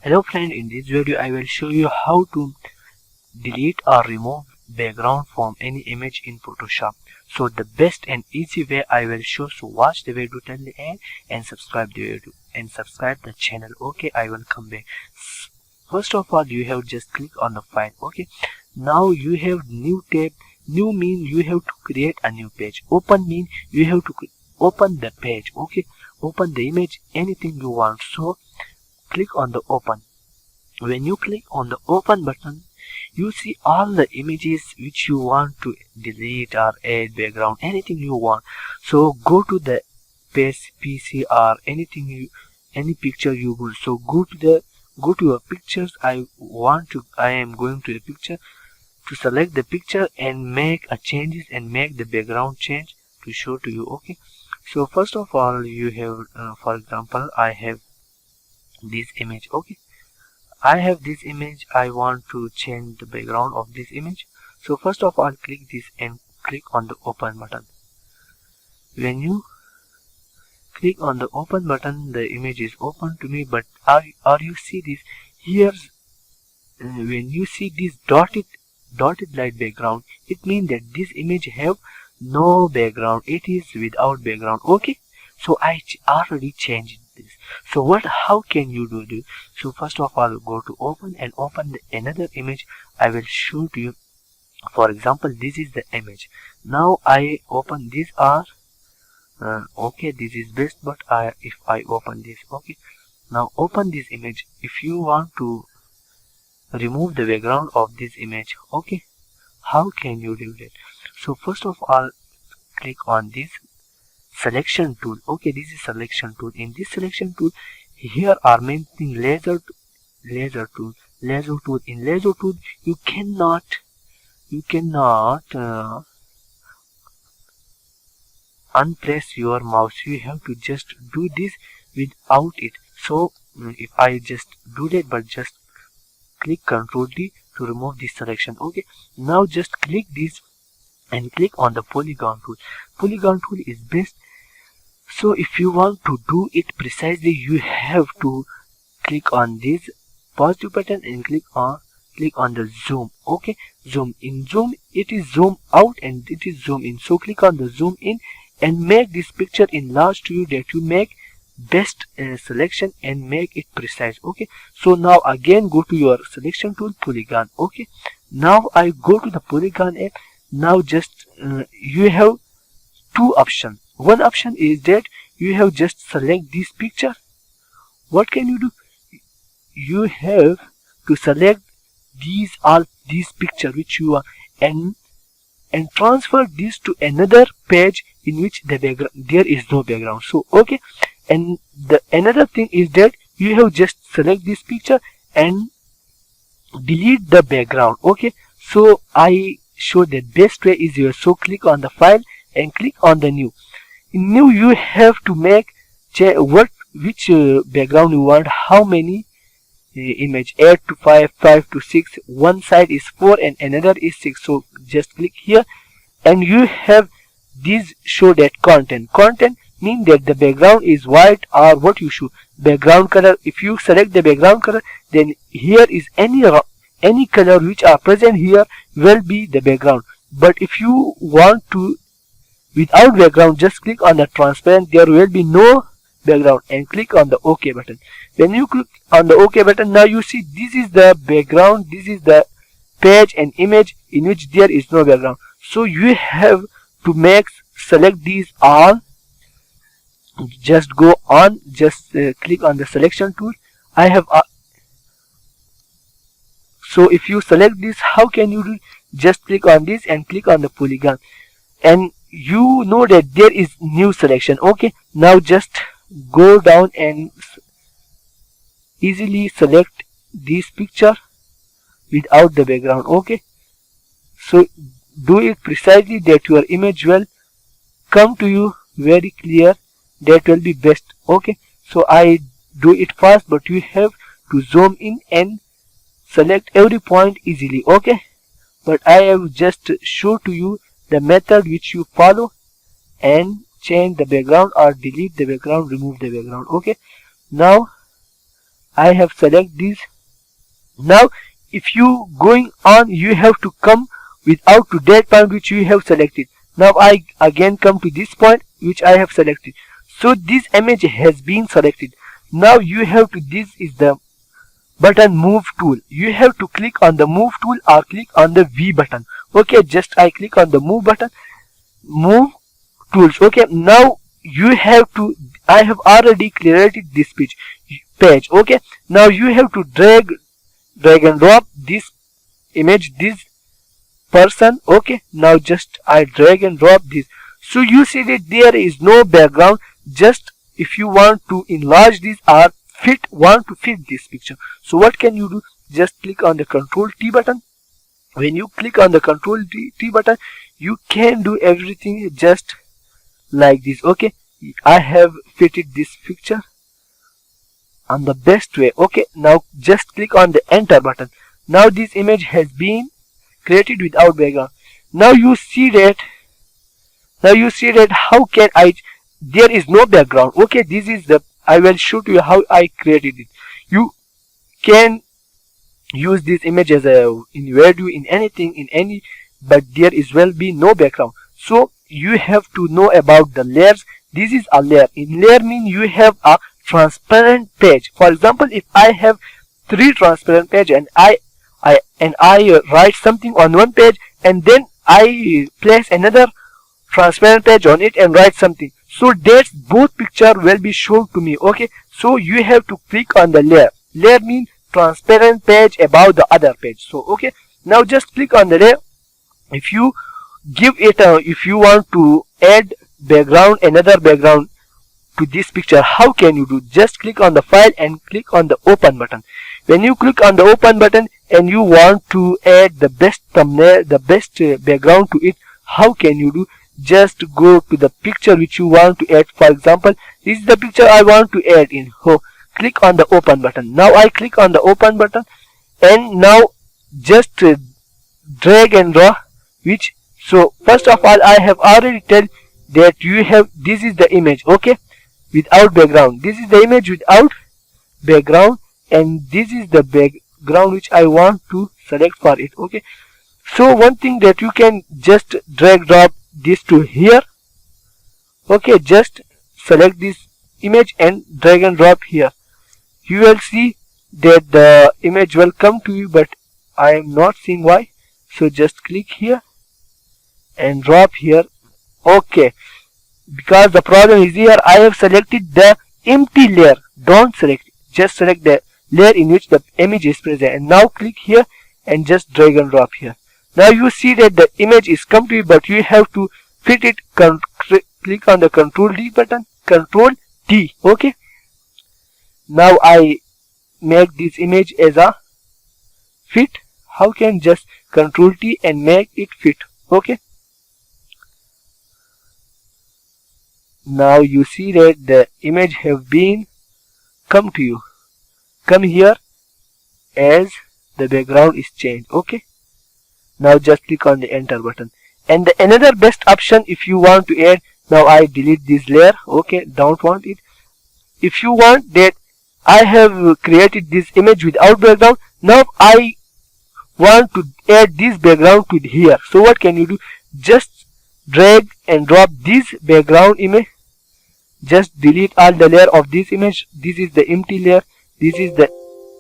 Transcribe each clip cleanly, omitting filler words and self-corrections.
Hello friend, in this video I will show you how to delete or remove background from any image in Photoshop. So the best and easy way I will show, so watch the video till the end and subscribe the video and subscribe the channel. Okay, I will come back. First of all, you have just click on the file. Okay, now you have new tab. New mean you have to create a new page. Open mean you have to open the page. Okay, open the image, anything you want. So click on the open. When you click on the open button, you see all the images which you want to delete or add background, anything you want. So go to the PC or any picture you will. So go to your pictures. I am going to the picture to select the picture and make a changes and make the background change to show to you. Okay, so first of all you have for example, I have this image. Okay, I have this image. I want to change the background of this image. So first of all, click this and click on the open button. When you click on the open button, the image is open to me. But are you see this here? When you see this dotted light background, it means that this image have no background. It is without background. Okay, so I already changed this. So how can you do this? So first of all, go to open and open another image. I will show to you. For example, this is the image. Now I open these are okay, this is best, but if I open this. Okay, now open this image. If you want to remove the background of this image, okay, how can you do that? So first of all, click on this selection tool. Okay, this is selection tool. In this selection tool, here are main thing laser tool. In laser tool, you cannot unpress your mouse. You have to just do this without it. So if I just do that, but just click Ctrl D to remove this selection. Okay, now just click this and click on the polygon tool. Polygon tool is best. So if you want to do it precisely, you have to click on this positive button and click on the zoom. Okay, zoom in. Zoom, it is zoom out and it is zoom in. So click on the zoom in and make this picture enlarge to you, that you make best selection and make it precise. Okay, so now again go to your selection tool, polygon. Okay, now I go to the polygon app. Now just you have two options. One option is that you have just select this picture. What can you do? You have to select these picture which you are and transfer this to another page in which the background there is no background. So okay, and the another thing is that you have just select this picture and delete the background. Okay, so I show the best way is here. So click on the file and click on the new. In new, you have to make which background you want, how many image, 8 to 5, 5 to 6, one side is 4 and another is 6. So just click here and you have these show that content mean that the background is white or what you show background color. If you select the background color, then here is any color which are present here will be the background. But if you want to without background, just click on the transparent, there will be no background, and click on the OK button. When you click on the OK button, now you see this is the background, this is the page and image in which there is no background. So you have to select these all. Just go on, just click on the selection tool. I have so if you select this, how can you do? Just click on this and click on the polygon, and you know that there is new selection. Okay, now just go down and easily select this picture without the background. Okay, so do it precisely that your image will come to you very clear. That will be best. Okay, so I do it fast, but you have to zoom in and select every point easily. Okay, but I have just show to you the method which you follow and change the background or delete the background, remove the background. Okay, now I have select this. Now if you going on, you have to come without to that point which you have selected. Now I again come to this point which I have selected. So this image has been selected. Now you have to, this is the button move tool. You have to click on the move tool or click on the V button. Okay, just I click on the move button, move tools. Okay, now you have to, I have already created this page. Okay, now you have to drag and drop this image, this person. Okay, now just I drag and drop this. So you see that there is no background. Just if you want to enlarge this or want to fit this picture, so what can you do? Just click on the Control T button. When you click on the Control T button, you can do everything just like this. Okay, I have fitted this picture on the best way. Okay, now just click on the Enter button. Now this image has been created without background. Now you see that how can I, there is no background. Okay, this is the, I will show to you how I created it. You can use this image as a in video, in anything, in any, but there is will be no background. So you have to know about the layers. This is a layer. In layer mean you have a transparent page. For example, if I have 3 transparent page and I write something on one page and then I place another transparent page on it and write something, so that both picture will be shown to me. Okay, so you have to click on the layer. Layer means transparent page above the other page. So okay, now just click on the layer. If you give it if you want to add background, another background to this picture, how can you do? Just click on the file and click on the open button. When you click on the open button and you want to add the best thumbnail, the best background to it, how can you do? Just go to the picture which you want to add. For example, this is the picture I want to add in. So click on the open button. Now I click on the open button and now just drag and draw which. So first of all, I have already tell that you have, this is the image, okay, without background. This is the image without background and this is the background which I want to select for it. Okay, so one thing that you can just drag drop this to here. Okay, just select this image and drag and drop here. You will see that the image will come to you, but I am not seeing why. So just click here and drop here. Okay, because the problem is here, I have selected the empty layer. Don't select it, just select the layer in which the image is present and now click here and just drag and drop here. Now you see that the image is come to you, but you have to fit it. Click on the Control D button, Control T. Okay, now I make this image as a fit. How can just Control T and make it fit? Okay, now you see that the image have been come to you, come here as the background is changed. Okay, now just click on the Enter button. And another best option, if you want to add, now I delete this layer. Okay, don't want it. If you want that I have created this image without background, now I want to add this background to here. So what can you do? Just drag and drop this background image. Just delete all the layer of this image. This is the empty layer. This is the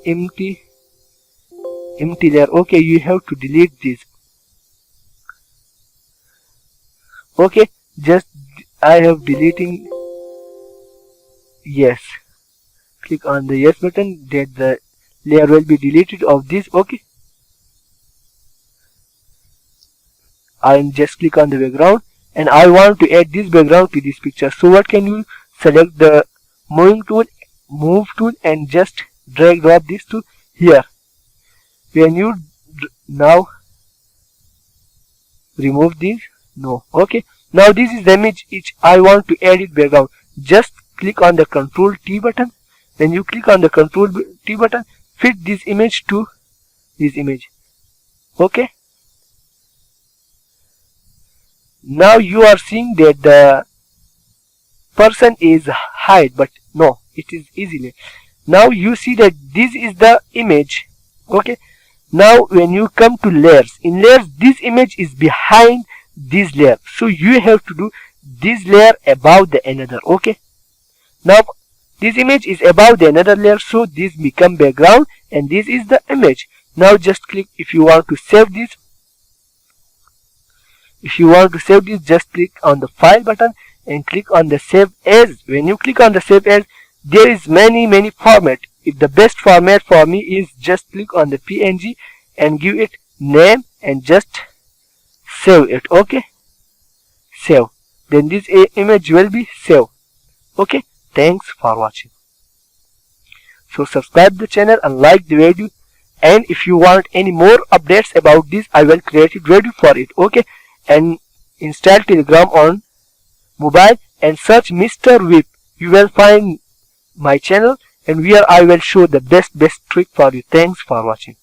empty layer. Okay, you have to delete this. Okay, just I have deleting. Yes, click on the yes button, that the layer will be deleted of this. Okay, and just click on the background and I want to add this background to this picture. So what can you select the move tool and just drag drop this to here. When you now remove this, no. Okay, now this is the image which I want to add it background. Just click on the Control T button. When you click on the Control T button, fit this image to this image. Okay, now you are seeing that the person is hide, but no, it is easily. Now you see that this is the image. Okay, now when you come to layers, in layers this image is behind this layer, so you have to do this layer above the another. Okay, now this image is above the another layer, so this become background and this is the image. Now just click, if you want to save this, just click on the file button and click on the save as. When you click on the save as, there is many format. If the best format for me is just click on the PNG and give it name and just save it. Okay, save, then this image will be saved. Okay, thanks for watching. So subscribe the channel and like the video, and if you want any more updates about this, I will create a video for it. Okay, and install Telegram on mobile and search Mr. Whip. You will find my channel, and where I will show the best trick for you. Thanks for watching.